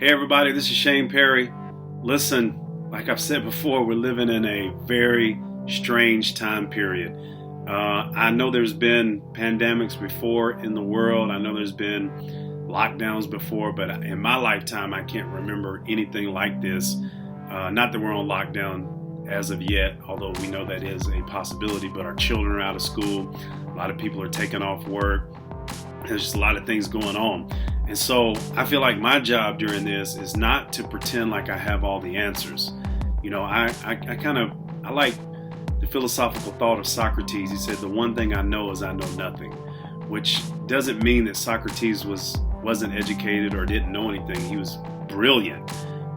Hey everybody, this is Shane Perry. Listen, like I've said before, we're living in a very strange time period. I know there's been pandemics before in the world. I know there's been lockdowns before, but in my lifetime, I can't remember anything like this. Not that we're on lockdown as of yet, although we know that is a possibility, but our children are out of school. A lot of people are taking off work. There's just a lot of things going on. And so I feel like my job during this is not to pretend like I have all the answers. You know, I like the philosophical thought of Socrates. He said, the one thing I know is I know nothing, which doesn't mean that Socrates wasn't educated or didn't know anything. He was brilliant.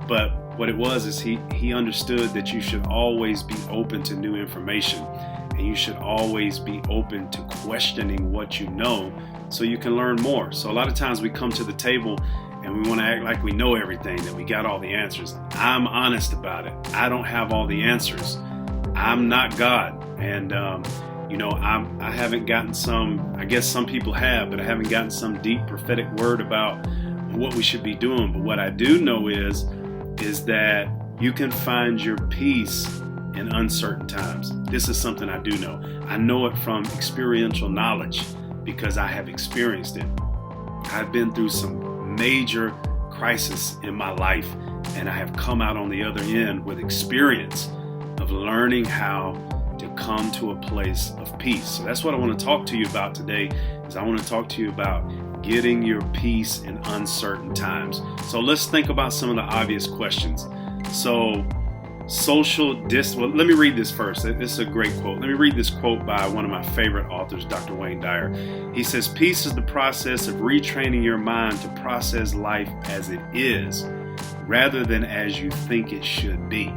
But what it was is he understood that you should always be open to new information, and you should always be open to questioning what you know so you can learn more. So a lot of times we come to the table and we want to act like we know everything, that we got all the answers. I'm honest about it. I don't have all the answers. I'm not God. And, I haven't gotten I guess some people have, but I haven't gotten some deep prophetic word about what we should be doing. But what I do know is that you can find your peace in uncertain times. This is something I do know. I know it from experiential knowledge because I have experienced it. I've been through some major crisis in my life, and I have come out on the other end with experience of learning how to come to a place of peace. So that's what I want to talk to you about today, is I want to talk to you about getting your peace in uncertain times. So let's think about some of the obvious questions. So let me read this first. This is a great quote. Let me read this quote by one of my favorite authors, Dr. Wayne Dyer. He says, peace is the process of retraining your mind to process life as it is, rather than as you think it should be.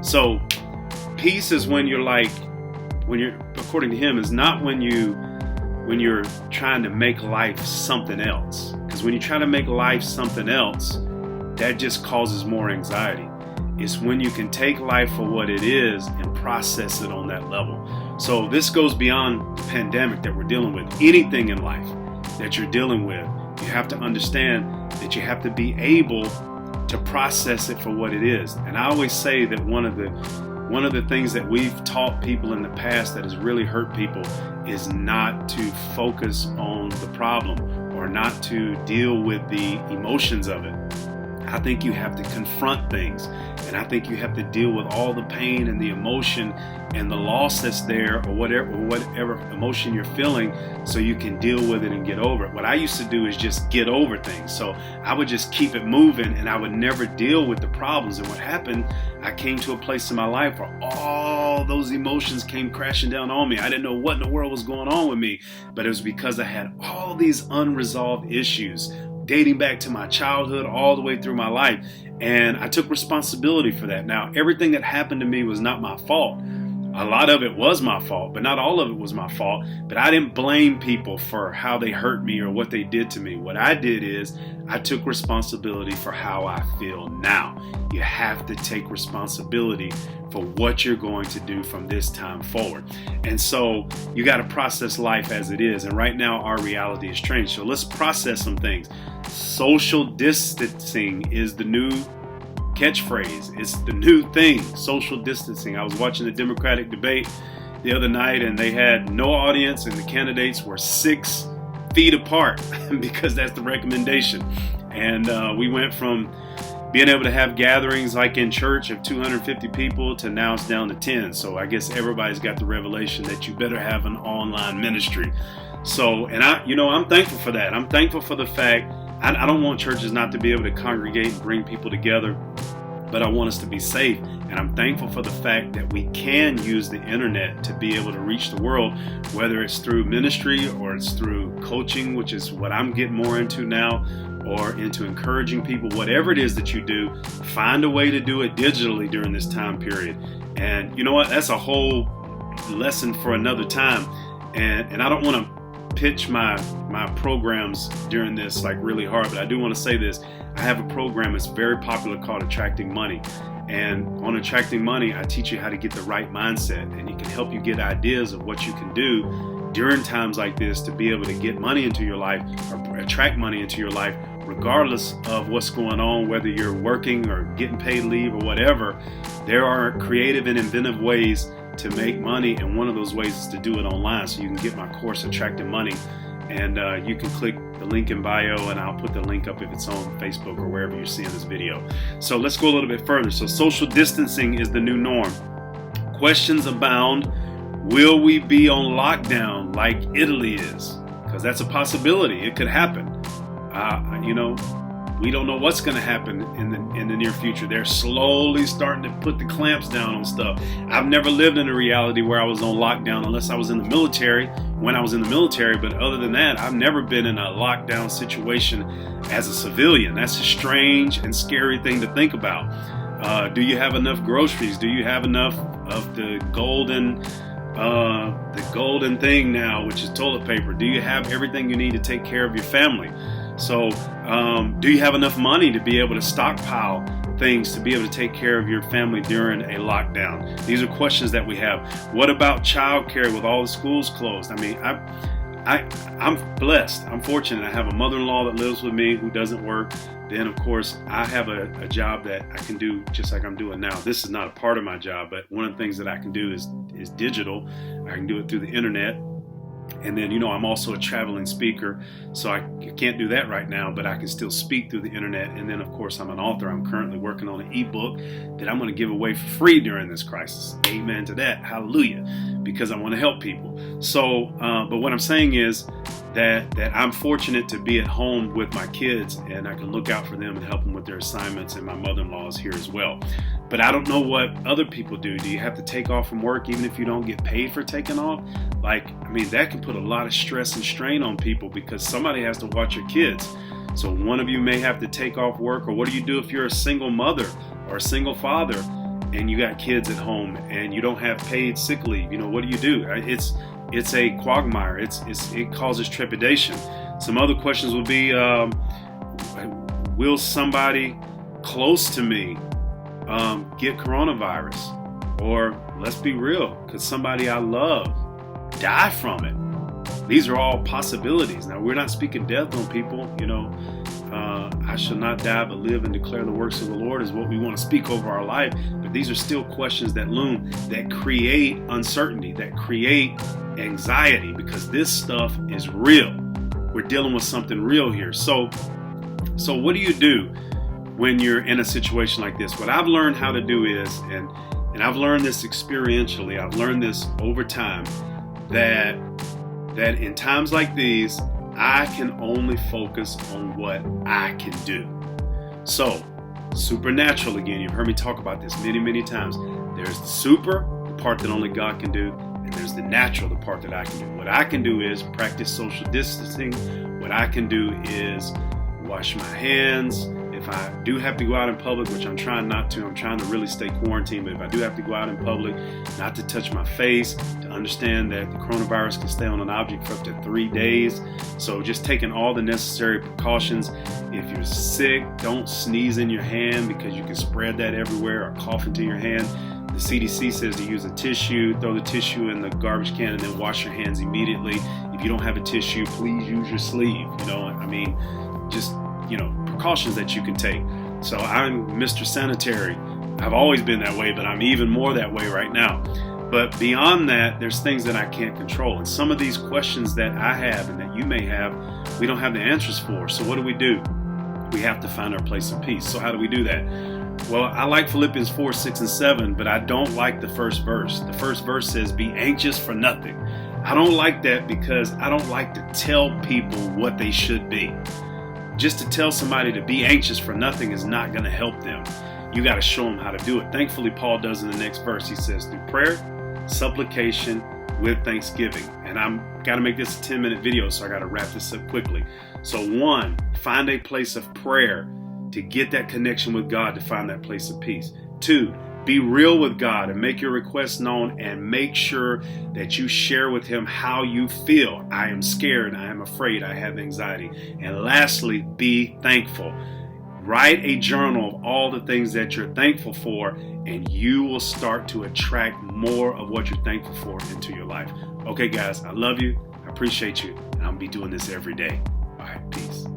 So peace is when according to him, is not when you're trying to make life something else. Because when you try to make life something else, that just causes more anxiety. It's when you can take life for what it is and process it on that level. So this goes beyond the pandemic that we're dealing with. Anything in life that you're dealing with, you have to understand that you have to be able to process it for what it is. And I always say that one of the things that we've taught people in the past that has really hurt people is not to focus on the problem or not to deal with the emotions of it. I think you have to confront things, and I think you have to deal with all the pain and the emotion and the loss that's there, or whatever emotion you're feeling, so you can deal with it and get over it. What I used to do is just get over things. So I would just keep it moving, and I would never deal with the problems. And what happened, I came to a place in my life where all those emotions came crashing down on me. I didn't know what in the world was going on with me, but it was because I had all these unresolved issues dating back to my childhood all the way through my life. And I took responsibility for that. Now, everything that happened to me was not my fault. A lot of it was my fault, but not all of it was my fault. But I didn't blame people for how they hurt me or what they did to me. What I did is I took responsibility for how I feel now. You have to take responsibility for what you're going to do from this time forward. And so you got to process life as it is. And right now our reality is strange. So let's process some things. Social distancing is the new catchphrase. It's the new thing, social distancing. I was watching the Democratic debate the other night, and they had no audience, and the candidates were 6 feet apart because that's the recommendation. And we went from being able to have gatherings like in church of 250 people to now it's down to 10. So I guess everybody's got the revelation that you better have an online ministry. So, and I'm thankful for that. I'm thankful for the fact I don't want churches not to be able to congregate and bring people together, but I want us to be safe. And I'm thankful for the fact that we can use the internet to be able to reach the world, whether it's through ministry or it's through coaching, which is what I'm getting more into now, or into encouraging people. Whatever it is that you do, find a way to do it digitally during this time period. And you know what? That's a whole lesson for another time. And I don't want to pitch my programs during this like really hard, but I do want to say this. I have a program that's very popular called Attracting Money. And on Attracting Money, I teach you how to get the right mindset, and it can help you get ideas of what you can do during times like this to be able to get money into your life or attract money into your life, regardless of what's going on, whether you're working or getting paid leave or whatever. There are creative and inventive ways to make money, and one of those ways is to do it online. So you can get my course, Attracting Money, and you can click the link in bio, and I'll put the link up if it's on Facebook or wherever you're seeing this video. So let's go a little bit further. So social distancing is the new norm. Questions abound. Will we be on lockdown like Italy is? Because that's a possibility. It could happen. We don't know what's going to happen in the near future. They're slowly starting to put the clamps down on stuff. I've never lived in a reality where I was on lockdown unless I was in the military, when I was in the military. But other than that, I've never been in a lockdown situation as a civilian. That's a strange and scary thing to think about. Do you have enough groceries? Do you have enough of the golden thing now, which is toilet paper? Do you have everything you need to take care of your family? So do you have enough money to be able to stockpile things to be able to take care of your family during a lockdown? These are questions that we have. What about childcare with all the schools closed? I mean, I'm blessed. I'm fortunate. I have a mother-in-law that lives with me who doesn't work. Then, of course, I have a job that I can do just like I'm doing now. This is not a part of my job, but one of the things that I can do is digital. I can do it through the internet. And then, I'm also a traveling speaker, so I can't do that right now, but I can still speak through the internet. And then, of course, I'm an author. I'm currently working on an ebook that I'm going to give away for free during this crisis. Amen to that. Hallelujah. Because I want to help people. So, but what I'm saying is that I'm fortunate to be at home with my kids, and I can look out for them and help them with their assignments, and my mother-in-law is here as well. But I don't know what other people do. Do you have to take off from work even if you don't get paid for taking off? That can put a lot of stress and strain on people because somebody has to watch your kids. So one of you may have to take off work, or what do you do if you're a single mother or a single father and you got kids at home and you don't have paid sick leave? What do you do? It's a quagmire. It causes trepidation. Some other questions would be, will somebody close to me get coronavirus? Or let's be real, could somebody I love die from it? These are all possibilities. Now, we're not speaking death on people. I shall not die but live and declare the works of the Lord is what we want to speak over our life. But these are still questions that loom, that create uncertainty, that create anxiety, because this stuff is real. We're dealing with something real here. So what do you do when you're in a situation like this? What I've learned how to do is, and I've learned this experientially, I've learned this over time, that in times like these, I can only focus on what I can do. So, supernatural again, you've heard me talk about this many, many times. There's the super, the part that only God can do, and there's the natural, the part that I can do. What I can do is practice social distancing. What I can do is wash my hands. If I do have to go out in public, which I'm trying not to, I'm trying to really stay quarantined, but if I do have to go out in public, not to touch my face, to understand that the coronavirus can stay on an object for up to 3 days. So just taking all the necessary precautions. If you're sick, don't sneeze in your hand because you can spread that everywhere, or cough into your hand. The CDC says to use a tissue, throw the tissue in the garbage can, and then wash your hands immediately. If you don't have a tissue, please use your sleeve. Precautions that you can take. So I'm Mr. Sanitary. I've always been that way, but I'm even more that way right now. But beyond that, there's things that I can't control. And some of these questions that I have and that you may have, we don't have the answers for. So what do? We have to find our place of peace. So how do we do that? Well, I like Philippians 4, 6, and 7, but I don't like the first verse. The first verse says, be anxious for nothing. I don't like that because I don't like to tell people what they should be. Just to tell somebody to be anxious for nothing is not going to help them. You got to show them how to do it. Thankfully, Paul does in the next verse. He says, through prayer, supplication, with thanksgiving. And I'm got to make this a 10-minute video, so I got to wrap this up quickly. So 1, find a place of prayer to get that connection with God, to find that place of peace. 2, be real with God and make your requests known, and make sure that you share with him how you feel. I am scared. I am afraid. I have anxiety. And lastly, be thankful. Write a journal of all the things that you're thankful for, and you will start to attract more of what you're thankful for into your life. Okay, guys, I love you. I appreciate you. And I'll be doing this every day. All right, peace.